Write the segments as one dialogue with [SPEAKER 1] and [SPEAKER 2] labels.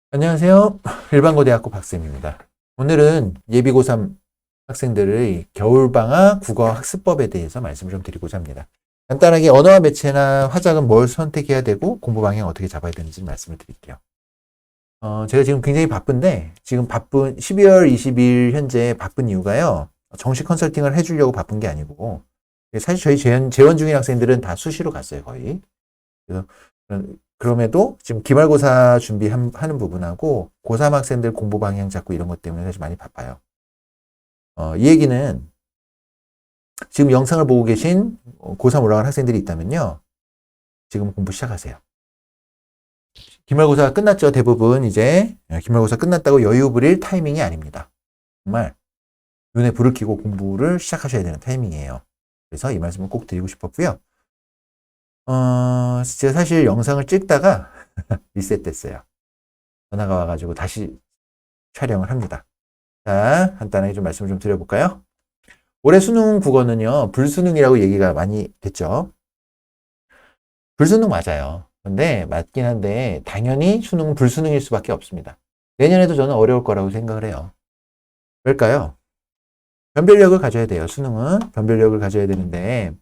[SPEAKER 1] 안녕하세요. 일반고대학교 박쌤입니다. 오늘은 예비고3 학생들의 겨울방학 국어학습법에 대해서 말씀을 좀 드리고자 합니다. 간단하게 언어와 매체나 화작은 뭘 선택해야 되고 공부 방향 어떻게 잡아야 되는지 말씀을 드릴게요. 제가 지금 굉장히 바쁜데 지금 12월 20일 현재 바쁜 이유가요. 정식 컨설팅을 해주려고 바쁜 게 아니고 사실 저희 재원 중인 학생들은 다 수시로 갔어요, 거의. 그래서 그럼에도 지금 기말고사 준비하는 부분하고 고3 학생들 공부 방향 잡고 이런 것 때문에 사실 많이 바빠요. 이 얘기는 지금 영상을 보고 계신 고3 올라간 학생들이 있다면요. 지금 공부 시작하세요. 기말고사 끝났죠. 대부분 이제 기말고사 끝났다고 여유 부릴 타이밍이 아닙니다. 정말 눈에 불을 켜고 공부를 시작하셔야 되는 타이밍이에요. 그래서 이 말씀을 꼭 드리고 싶었고요. 제가 사실 영상을 찍다가 리셋됐어요. 전화가 와가지고 다시 촬영을 합니다. 자, 간단하게 좀 말씀을 좀 드려볼까요? 올해 수능 국어는요, 불수능이라고 얘기가 많이 됐죠. 불수능 맞아요. 근데 맞긴 한데 당연히 수능은 불수능일 수밖에 없습니다. 내년에도 저는 어려울 거라고 생각을 해요. 왜일까요? 변별력을 가져야 돼요. 수능은 변별력을 가져야 되는데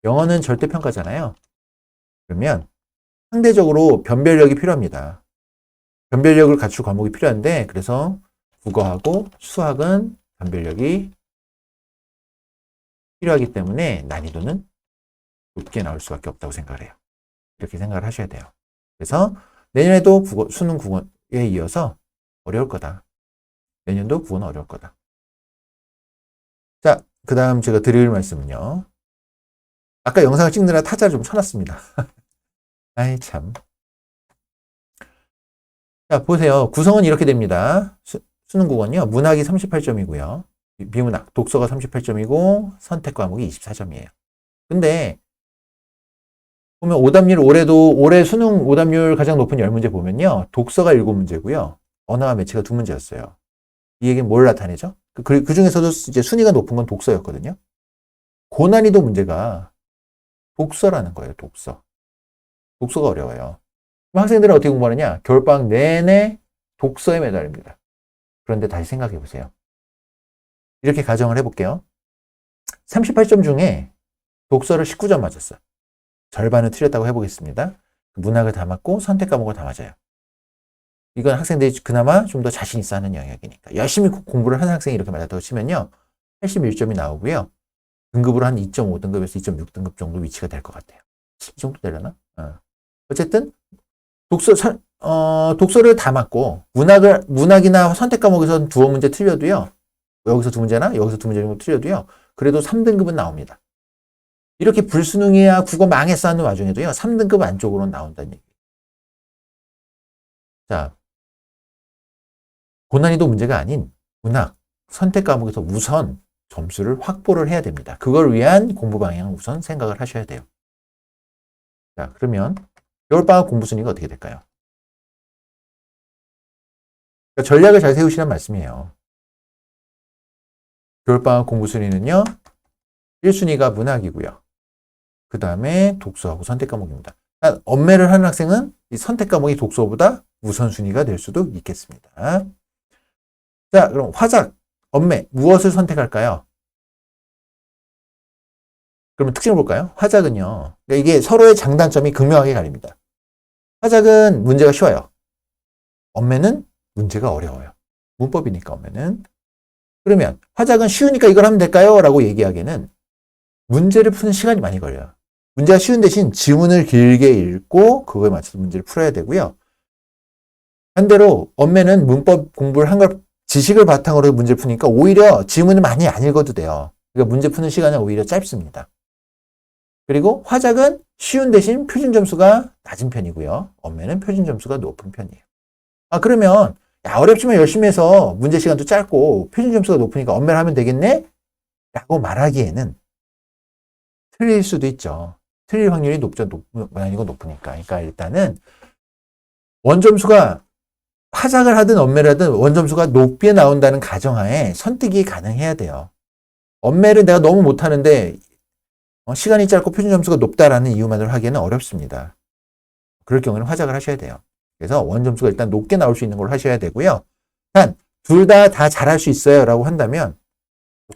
[SPEAKER 1] 영어는 절대평가잖아요. 그러면 상대적으로 변별력이 필요합니다. 변별력을 갖출 과목이 필요한데 그래서 국어하고 수학은 변별력이 필요하기 때문에 난이도는 높게 나올 수밖에 없다고 생각을 해요. 이렇게 생각을 하셔야 돼요. 그래서 내년에도 수능 국어에 이어서 어려울 거다. 내년도 국어는 어려울 거다. 자, 그 다음 제가 드릴 말씀은요. 아까 영상을 찍느라 타자를 좀 쳐놨습니다. 아이 참. 자, 보세요. 구성은 이렇게 됩니다. 수능 국어는요. 문학이 38점이고요. 비문학, 독서가 38점이고 선택 과목이 24점이에요. 근데 보면 오답률 올해 수능 오답률 가장 높은 10문제 보면요. 독서가 7문제고요. 언어와 매체가 2문제였어요. 이 얘기는 뭘 나타내죠? 그 중에서도 이제 순위가 높은 건 독서였거든요. 고난이도 문제가 독서라는 거예요. 독서. 독서가 어려워요. 학생들은 어떻게 공부하느냐? 겨울방학 내내 독서에 매달립니다. 그런데 다시 생각해 보세요. 이렇게 가정을 해볼게요. 38점 중에 독서를 19점 맞았어요. 절반을 틀렸다고 해보겠습니다. 문학을 다 맞고 선택 과목을 다 맞아요. 이건 학생들이 그나마 좀 더 자신 있어 하는 영역이니까. 열심히 공부를 하는 학생이 이렇게 맞았다고 치면요. 81점이 나오고요. 등급으로 한 2.5등급에서 2.6등급 정도 위치가 될 것 같아요. 이 정도 되려나? 어쨌든 독서를 다 맞고 문학이나 선택 과목에서는 두어 문제 틀려도요. 여기서 두 문제나 여기서 두 문제 정도 틀려도요. 그래도 3등급은 나옵니다. 이렇게 불수능이야 국어 망했어 하는 와중에도요. 3등급 안쪽으로 나온다는 얘기예요. 자, 고난이도 문제가 아닌 문학, 선택 과목에서 우선 점수를 확보를 해야 됩니다. 그걸 위한 공부 방향을 우선 생각을 하셔야 돼요. 자, 그러면 겨울방학 공부 순위가 어떻게 될까요? 그러니까 전략을 잘 세우시란 말씀이에요. 겨울방학 공부 순위는요. 1순위가 문학이고요. 그 다음에 독서하고 선택 과목입니다. 엄매를 하는 학생은 이 선택 과목이 독서보다 우선순위가 될 수도 있겠습니다. 자, 그럼 화작, 엄매, 무엇을 선택할까요? 그러면 특징을 볼까요? 화작은요. 그러니까 이게 서로의 장단점이 극명하게 가립니다. 화작은 문제가 쉬워요. 엄매는 문제가 어려워요. 문법이니까 엄매는. 그러면 화작은 쉬우니까 이걸 하면 될까요? 라고 얘기하기에는 문제를 푸는 시간이 많이 걸려요. 문제가 쉬운 대신 지문을 길게 읽고 그거에 맞춰서 문제를 풀어야 되고요. 반대로 엄매는 문법 공부를 한 걸 지식을 바탕으로 문제를 푸니까 오히려 지문을 많이 안 읽어도 돼요. 그러니까 문제 푸는 시간은 오히려 짧습니다. 그리고 화작은 쉬운 대신 표준 점수가 낮은 편이고요. 엄매는 표준 점수가 높은 편이에요. 그러면 어렵지만 열심히 해서 문제 시간도 짧고 표준 점수가 높으니까 엄매를 하면 되겠네? 라고 말하기에는 틀릴 수도 있죠. 틀릴 확률이 아니고 높으니까. 그러니까 일단은 원점수가 화작을 하든 엄매를 하든 원점수가 높게 나온다는 가정하에 선택이 가능해야 돼요. 엄매를 내가 너무 못하는데 시간이 짧고 표준 점수가 높다라는 이유만으로 하기에는 어렵습니다. 그럴 경우는 화작을 하셔야 돼요. 그래서 원점수가 일단 높게 나올 수 있는 걸 하셔야 되고요. 단, 둘 다 잘할 수 있어요 라고 한다면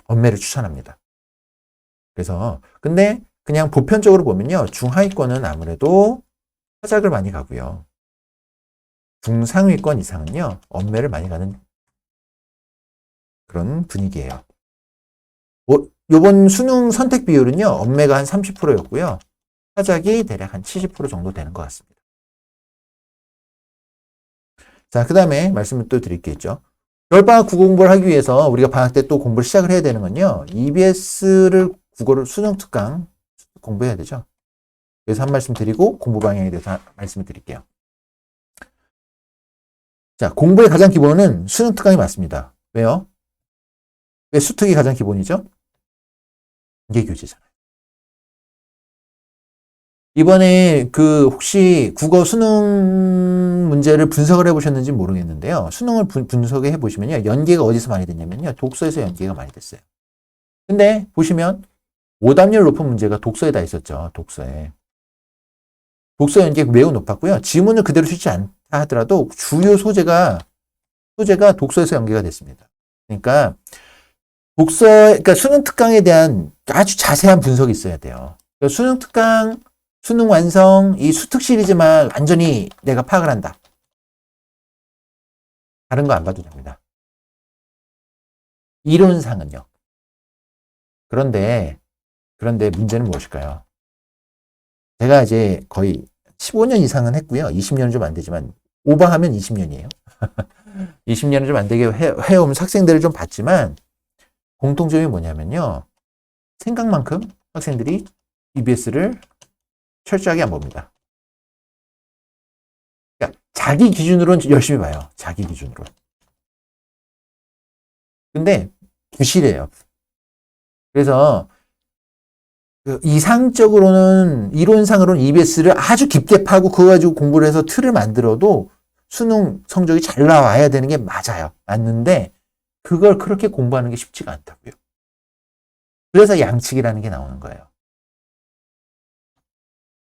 [SPEAKER 1] 언매를 추천합니다. 그래서 근데 그냥 보편적으로 보면요. 중하위권은 아무래도 타작을 많이 가고요. 중상위권 이상은요. 언매를 많이 가는 그런 분위기예요. 요번 수능 선택 비율은요. 언매가 한 30%였고요. 타작이 대략 한 70% 정도 되는 것 같습니다. 자, 그 다음에 말씀을 또 드릴게요. 겨울방학 국어 공부를 하기 위해서 우리가 방학 때 또 공부를 시작을 해야 되는 건요. EBS를 국어를 수능 특강 공부해야 되죠. 그래서 한 말씀 드리고 공부 방향에 대해서 말씀을 드릴게요. 자, 공부의 가장 기본은 수능 특강이 맞습니다. 왜요? 왜 수특이 가장 기본이죠? 이게 교재잖아요. 이번에 혹시 국어 수능 문제를 분석을 해보셨는지 모르겠는데요. 수능을 분석해 보시면요. 연계가 어디서 많이 됐냐면요. 독서에서 연계가 많이 됐어요. 근데 보시면 오답률 높은 문제가 독서에 다 있었죠. 독서에. 독서 연계가 매우 높았고요. 지문을 그대로 쓰지 않다 하더라도 주요 소재가 독서에서 연계가 됐습니다. 그러니까 그러니까 수능 특강에 대한 아주 자세한 분석이 있어야 돼요. 그러니까 수능 특강, 수능 완성, 이 수특 시리즈만 완전히 내가 파악을 한다. 다른 거 안 봐도 됩니다. 이론상은요. 그런데 문제는 무엇일까요? 제가 이제 거의 15년 이상은 했고요. 20년은 좀 안 되지만 오버하면 20년이에요. 20년은 좀 안 되게 해오면서 학생들을 좀 봤지만 공통점이 뭐냐면요. 생각만큼 학생들이 EBS를 철저하게 안 봅니다. 그러니까 자기 기준으로는 열심히 봐요. 자기 기준으로. 근데 부실해요. 그래서 이상적으로는 이론상으로는 EBS를 아주 깊게 파고 그거 가지고 공부를 해서 틀을 만들어도 수능 성적이 잘 나와야 되는 게 맞아요. 맞는데 그걸 그렇게 공부하는 게 쉽지가 않다고요. 그래서 양측이라는 게 나오는 거예요.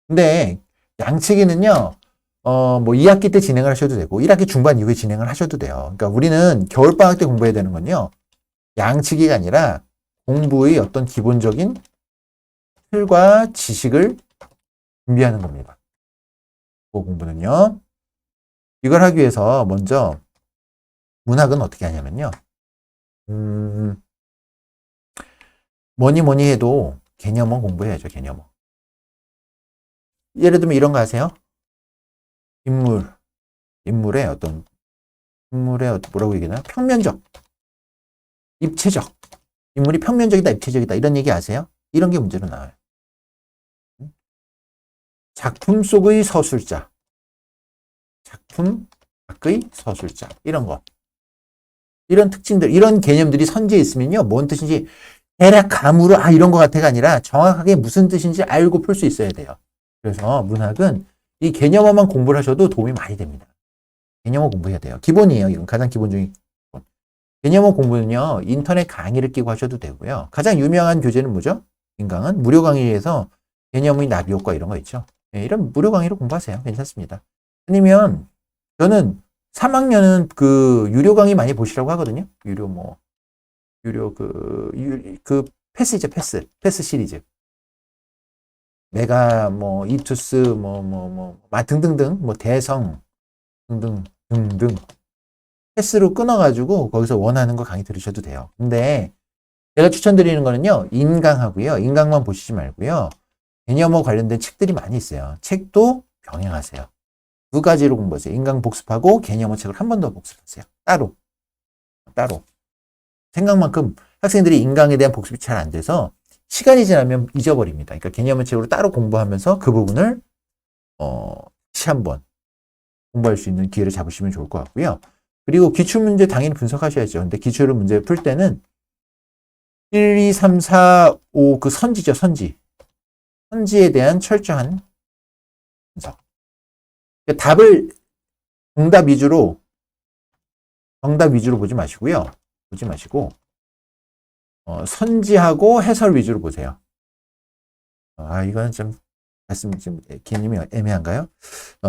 [SPEAKER 1] 근데 양측이는요. 뭐 2학기 때 진행을 하셔도 되고 1학기 중반 이후에 진행을 하셔도 돼요. 그러니까 우리는 겨울방학 때 공부해야 되는 건요. 양측이가 아니라 공부의 어떤 기본적인 틀과 지식을 준비하는 겁니다. 그 공부는요. 이걸 하기 위해서 먼저 문학은 어떻게 하냐면요. 뭐니 해도 개념어 공부해야죠. 개념어. 예를 들면 이런 거 아세요? 인물의 뭐라고 얘기하나? 평면적, 입체적. 인물이 평면적이다, 입체적이다. 이런 얘기 아세요? 이런 게 문제로 나와요. 작품 속의 서술자. 작품 밖의 서술자. 이런 거. 이런 특징들, 이런 개념들이 선지에 있으면요. 뭔 뜻인지 대략 감으로 이런 거 같아가 아니라 정확하게 무슨 뜻인지 알고 풀 수 있어야 돼요. 그래서 문학은 이 개념어만 공부를 하셔도 도움이 많이 됩니다. 개념어 공부해야 돼요. 기본이에요. 이건 가장 기본적인 기본. 개념어 공부는요. 인터넷 강의를 끼고 하셔도 되고요. 가장 유명한 교재는 뭐죠? 인강은 무료 강의에서 개념의 나비 효과 이런 거 있죠. 네, 이런 무료 강의로 공부하세요. 괜찮습니다. 아니면 저는 3학년은 유료 강의 많이 보시라고 하거든요. 유료 패스죠, 패스 시리즈. 메가, 이투스, 등등등, 대성, 등등. 패스로 끊어가지고 거기서 원하는 거 강의 들으셔도 돼요. 근데 제가 추천드리는 거는요, 인강하고요. 인강만 보시지 말고요. 개념어 관련된 책들이 많이 있어요. 책도 병행하세요. 두 가지로 공부하세요. 인강 복습하고 개념어 책을 한 번 더 복습하세요. 따로. 생각만큼 학생들이 인강에 대한 복습이 잘 안 돼서 시간이 지나면 잊어버립니다. 그러니까 개념어 책으로 따로 공부하면서 그 부분을 다시 한번 공부할 수 있는 기회를 잡으시면 좋을 것 같고요. 그리고 기출문제 당연히 분석하셔야죠. 근데 기출 문제 풀 때는 1, 2, 3, 4, 5 선지죠. 선지에 대한 철저한 분석. 그러니까 답을 정답 위주로 보지 마시고요. 선지하고 해설 위주로 보세요. 이거는 좀 말씀 좀 개념이 애매한가요?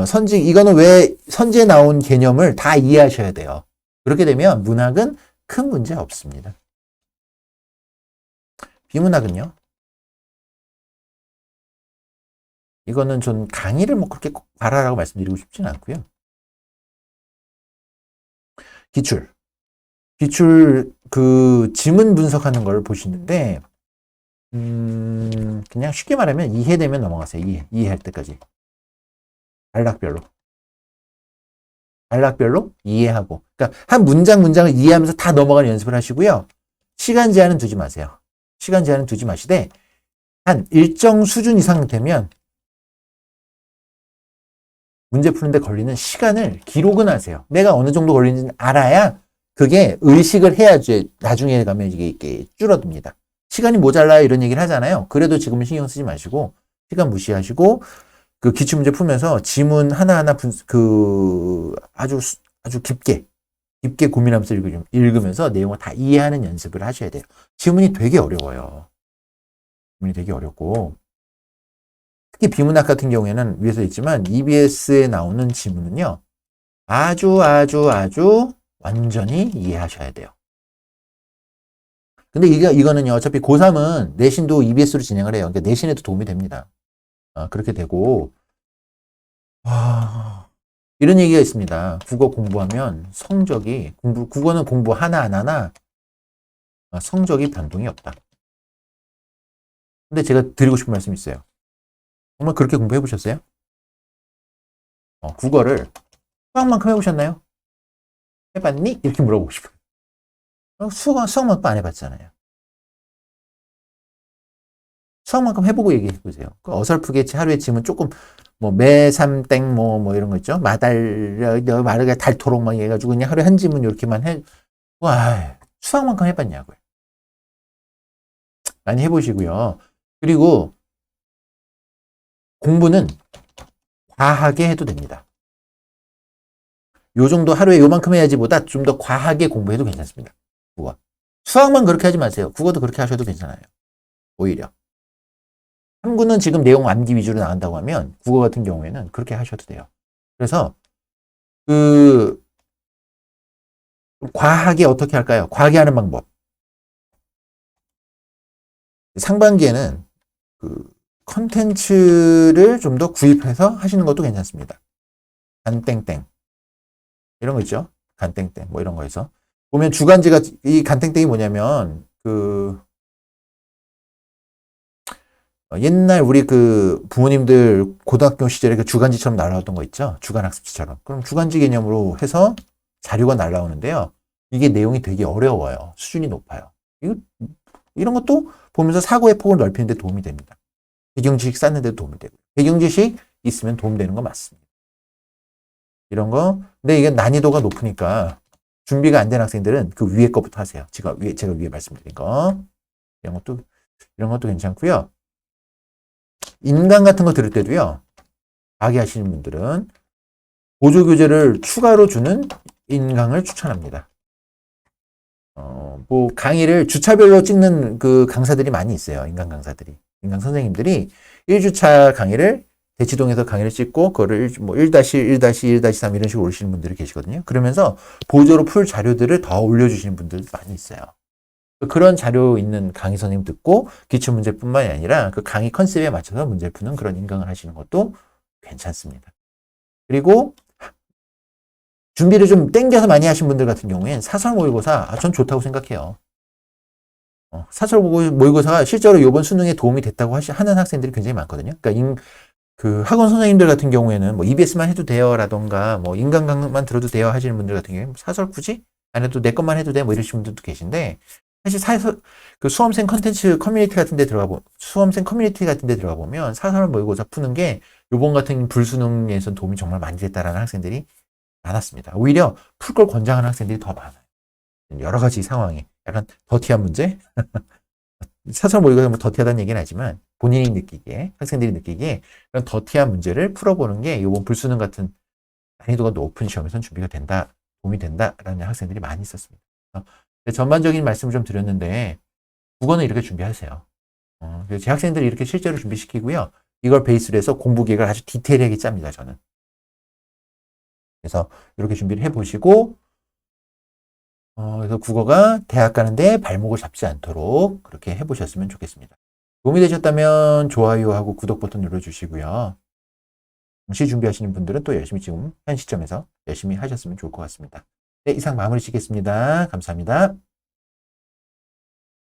[SPEAKER 1] 선지, 이거는 왜 선지에 나온 개념을 다 이해하셔야 돼요. 그렇게 되면 문학은 큰 문제 없습니다. 비문학은요? 이거는 전 강의를 뭐 그렇게 꼭 봐라라고 말씀드리고 싶지는 않고요. 기출. 기출 그 지문 분석하는 걸 보시는데 그냥 쉽게 말하면 이해되면 넘어가세요. 이해할 때까지. 단락별로 이해하고. 그러니까 한 문장을 이해하면서 다 넘어가는 연습을 하시고요. 시간 제한은 두지 마세요. 시간 제한은 두지 마시되 한 일정 수준 이상 되면 문제 푸는데 걸리는 시간을 기록은 하세요. 내가 어느 정도 걸리는지 알아야 그게 의식을 해야지 나중에 가면 이게 줄어듭니다. 시간이 모자라요 이런 얘기를 하잖아요. 그래도 지금은 신경 쓰지 마시고 시간 무시하시고 그 기출문제 풀면서 지문 하나하나 아주 깊게 고민하면서 읽으면서 내용을 다 이해하는 연습을 하셔야 돼요. 지문이 되게 어려워요. 지문이 되게 어렵고 특히 비문학 같은 경우에는 위에서 있지만 EBS에 나오는 지문은요. 아주 완전히 이해하셔야 돼요. 근데 이거는요. 어차피 고3은 내신도 EBS로 진행을 해요. 그러니까 내신에도 도움이 됩니다. 그렇게 되고 이런 얘기가 있습니다. 국어 공부하면 성적이 국어는 공부 하나하나나 성적이 변동이 없다. 근데 제가 드리고 싶은 말씀이 있어요. 정말 그렇게 공부해 보셨어요? 국어를 수학만큼 해보셨나요? 해봤니? 이렇게 물어보고 싶어요. 수학만큼 안 해봤잖아요. 수학만큼 해보고 얘기해 보세요. 그 어설프게 하루에 지문 조금 매삼땡 이런 거 있죠. 마르가 닳도록 막 해가지고 그냥 하루에 한 지문 이렇게만 해. 와, 수학만큼 해봤냐고요. 많이 해보시고요. 그리고 공부는 과하게 해도 됩니다. 요 정도 하루에 요만큼 해야지 보다 좀 더 과하게 공부해도 괜찮습니다. 국어. 수학만 그렇게 하지 마세요. 국어도 그렇게 하셔도 괜찮아요. 오히려. 탐구는 지금 내용 암기 위주로 나간다고 하면 국어 같은 경우에는 그렇게 하셔도 돼요. 그래서 과하게 어떻게 할까요? 과하게 하는 방법. 상반기에는 컨텐츠를 좀 더 구입해서 하시는 것도 괜찮습니다. 간땡땡 이런 거 있죠. 간땡땡 이런 거에서 보면 주간지가 이 간땡땡이 뭐냐면 옛날 우리 부모님들 고등학교 시절에 주간지처럼 날라왔던 거 있죠. 주간학습지처럼. 그럼 주간지 개념으로 해서 자료가 날라오는데요. 이게 내용이 되게 어려워요. 수준이 높아요. 이런 것도 보면서 사고의 폭을 넓히는 데 도움이 됩니다. 배경지식 쌓는 데 도움이 되고 배경지식 있으면 도움되는 거 맞습니다. 이런 거. 근데 이게 난이도가 높으니까 준비가 안 된 학생들은 그 위에 거부터 하세요. 제가 위에 말씀드린 거. 이런 것도 괜찮고요. 인강 같은 거 들을 때도요. 과기하시는 분들은 보조교재를 추가로 주는 인강을 추천합니다. 강의를 주차별로 찍는 강사들이 많이 있어요. 인강 강사들이. 인강 선생님들이 1주차 강의를 대치동에서 강의를 찍고 그거를 1-1, 1-1-3 이런 식으로 올리시는 분들이 계시거든요. 그러면서 보조로 풀 자료들을 더 올려주시는 분들도 많이 있어요. 그런 자료 있는 강의 선생님 듣고 기출문제뿐만이 아니라 그 강의 컨셉에 맞춰서 문제 푸는 그런 인강을 하시는 것도 괜찮습니다. 그리고 준비를 좀 땡겨서 많이 하신 분들 같은 경우엔 사설 모의고사 전 좋다고 생각해요. 사설 모의고사가 실제로 이번 수능에 도움이 됐다고 하는 학생들이 굉장히 많거든요. 그러니까 학원 선생님들 같은 경우에는 EBS만 해도 돼요라던가 인강 강의만 들어도 돼요 하시는 분들 같은 경우에 사설 굳이 안 해도 내 것만 해도 돼 이러시는 분들도 계신데 사실 수험생 컨텐츠 커뮤니티 같은 데 들어가 보면 사설 모의고사 푸는 게 요번 같은 불수능에선 도움이 정말 많이 됐다라는 학생들이 많았습니다. 오히려 풀 걸 권장하는 학생들이 더 많아요. 여러 가지 상황에 약간 더티한 문제? 사설 모의고사 더티하다는 얘기는 하지만 본인이 느끼기에 학생들이 느끼기에 그런 더티한 문제를 풀어보는 게 요번 불수능 같은 난이도가 높은 시험에선 준비가 된다, 도움이 된다라는 학생들이 많이 있었습니다. 전반적인 말씀을 좀 드렸는데 국어는 이렇게 준비하세요. 제 학생들이 이렇게 실제로 준비시키고요. 이걸 베이스로 해서 공부 계획을 아주 디테일하게 짭니다, 저는. 그래서 이렇게 준비를 해보시고, 그래서 국어가 대학 가는데 발목을 잡지 않도록 그렇게 해보셨으면 좋겠습니다. 도움이 되셨다면 좋아요하고 구독 버튼 눌러주시고요. 응시 준비하시는 분들은 또 열심히 지금 현 시점에서 열심히 하셨으면 좋을 것 같습니다. 네, 이상 마무리 짓겠습니다. 감사합니다.